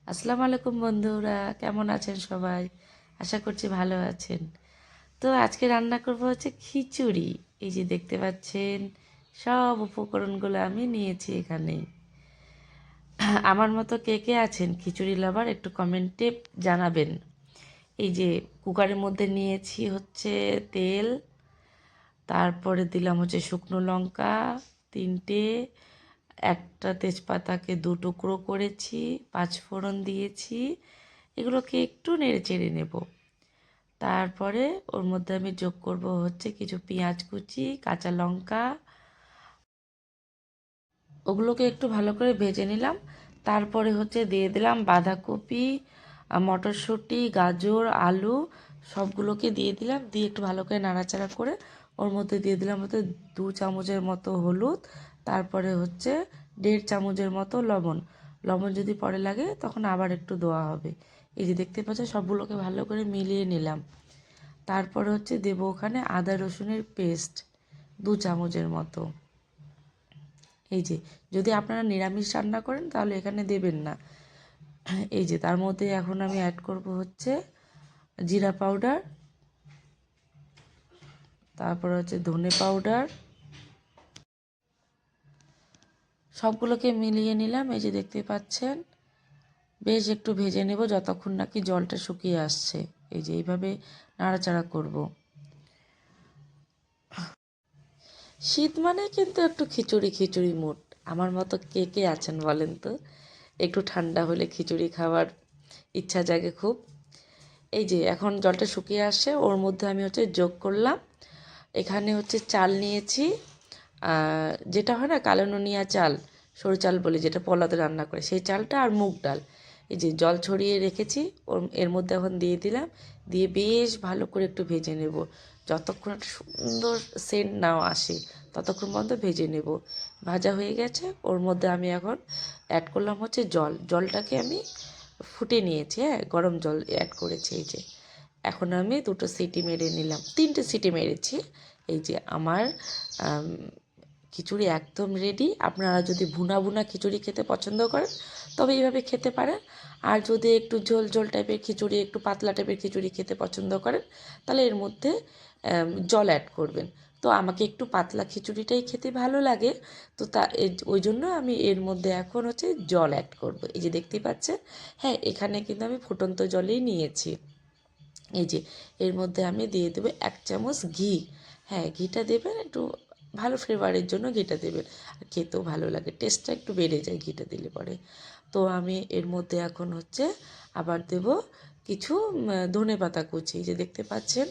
আসসালামু আলাইকুম বন্ধুরা, কেমন আছেন সবাই? আশা করছি ভালো আছেন। তো আজকে রান্না করব হচ্ছে খিচুড়ি। এই যে দেখতে পাচ্ছেন সব উপকরণগুলো আমি নিয়েছি এখানে। আমার মতো কে কে আছেন খিচুড়ি লাভার একটু কমেন্টে জানাবেন। এই যে কুকারের মধ্যে নিয়েছি হচ্ছে তেল, তারপরে দিলাম হচ্ছে শুকনো লঙ্কা 3টে, একটা তেজপাতাকে 2 টুকরো করেছি, 5 ফোড়ন দিয়েছি। এগুলোকে একটু নেড়ে চেড়ে নেব। তারপরে ওর মধ্যে আমি যোগ করব হচ্ছে কিছু পেঁয়াজ কুচি, কাঁচা লঙ্কা। ওগুলোকে একটু ভালো করে ভেজে নিলাম। তারপরে হচ্ছে দিয়ে দিলাম বাঁধাকপি, মটরশুঁটি, গাজর, আলু সবগুলোকে দিয়ে দিলাম। দিয়ে একটু ভালো করে নাড়াচাড়া করে ওর মধ্যে দিয়ে দিলাম হচ্ছে 2 চামচের মতো হলুদ, তারপরে হচ্ছে 1.5 চামচের মতো লবণ। লবণ যদি পরে লাগে তখন আবার একটু দেওয়া হবে। এই যে দেখতে পাচ্ছ সবগুলোকে ভালো করে মিলিয়ে নিলাম। তারপরে হচ্ছে দেবো ওখানে আদা রসুনের পেস্ট 2 চামচের মতো। এই যে যদি আপনারা নিরামিষ রান্না করেন তাহলে এখানে দেবেন না। এই যে তার মধ্যে এখন আমি অ্যাড করব হচ্ছে জিরা পাউডার, তারপর হচ্ছে ধনে পাউডার। সবগুলোকে মিলিয়ে নিলাম। এই যে দেখতে পাচ্ছেন বেশ একটু ভেজে নেব যতক্ষণ নাকি জলটা শুকিয়ে আসছে। এই যে এইভাবে নাড়াচাড়া করব। শীত মানে কিন্তু একটু খিচুড়ি খিচুড়ি মুড। আমার মতো কে কে আছেন বলেন তো? একটু ঠান্ডা হলে খিচুড়ি খাওয়ার ইচ্ছা জাগে খুব। এই যে এখন জলটা শুকিয়ে আসছে, ওর মধ্যে আমি হচ্ছে যোগ করলাম এখানে হচ্ছে চাল নিয়েছি, যেটা হয় না কালো নুনিয়া চাল, সরু চাল বলে যেটা পোলাওতে রান্না করে, সেই চালটা আর মুগ ডাল। এই যে জল ছড়িয়ে রেখেছি এর মধ্যে এখন দিয়ে দিলাম। দিয়ে বেশ ভালো করে একটু ভেজে নেব যতক্ষণ একটা সুন্দর সেন্ট নাও আসে ততক্ষণ পর্যন্ত ভেজে নেব। ভাজা হয়ে গেছে, ওর মধ্যে আমি এখন অ্যাড করলাম হচ্ছে জলটাকে আমি ফুটিয়ে নিয়েছি, হ্যাঁ গরম জল অ্যাড করেছি। এই যে এখন আমি 2টো সিটি মেরে নিলাম, 3টে সিটি মেরেছি। এই যে আমার খিচুড়ি একদম রেডি। আপনারা যদি ভুনা ভুনা খিচুড়ি খেতে পছন্দ করেন তবে এইভাবে খেতে পারেন। আর যদি একটু ঝোল ঝোল টাইপের খিচুড়ি, একটু পাতলা টাইপের খিচুড়ি খেতে পছন্দ করেন তাহলে এর মধ্যে জল অ্যাড করবেন। তো আমাকে একটু পাতলা খিচুড়িটাই খেতে ভালো লাগে, তো ওই জন্য আমি এর মধ্যে এখন হচ্ছে জল অ্যাড করব। এই যে দেখতেই পাচ্ছেন, হ্যাঁ এখানে কিন্তু আমি ফুটন্ত জলেই নিয়েছি। এই যে এর মধ্যে আমি দিয়ে দেবো 1 চামচ ঘি। হ্যাঁ ঘিটা দেবেন, একটু ভালো ফ্লেভারের জন্য ঘিটা দেবেন। আর খেতেও ভালো লাগে, টেস্টটা একটু বেড়ে যায় ঘিটা দিলে পরে। তো আমি এর মধ্যে এখন হচ্ছে আবার দেব কিছু ধনে পাতা কুচি। যে দেখতে পাচ্ছেন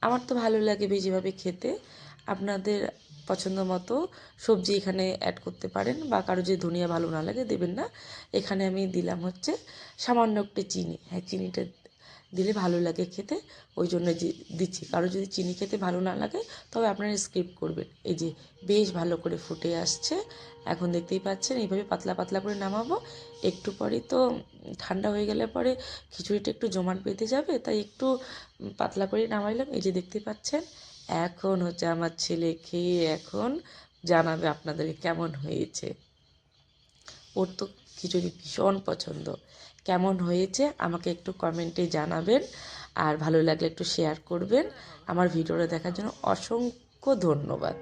আমার তো ভালো লাগে বেশিভাবে খেতে। আপনাদের পছন্দ মতো সবজি এখানে অ্যাড করতে পারেন, বা কারো যদি ধনিয়া ভালো না লাগে দেবেন না। এখানে আমি দিলাম হচ্ছে সামান্য একটু চিনি। হ্যাঁ চিনিটা দিলে ভালো লাগে খেতে, ওই জন্য দিচ্ছি। কারো যদি চিনি খেতে ভালো না লাগে তবে আপনারা স্কিপ করবেন। এই যে বেশ ভালো করে ফুটে আসছে, এখন দেখতেই পাচ্ছেন এইভাবে পাতলা পাতলা করে নামাবো। একটু পরেই তো ঠান্ডা হয়ে গেলে পরে খিচুড়িটা একটু জমাট বেঁধে যাবে, তাই একটু পাতলা করে নামাইলাম। এই যে দেখতে পাচ্ছেন এখন হচ্ছে আমার ছেলে খেয়ে এখন জানাবে আপনাদেরকে কেমন হয়েছে। ওর তো খিচুড়ি ভীষণ পছন্দ। কেমন হয়েছে আমাকে একটু কমেন্টে জানাবেন, আর ভালো লাগলে একটু শেয়ার করবেন। আমার ভিডিওটা দেখার জন্য অসংখ্য ধন্যবাদ।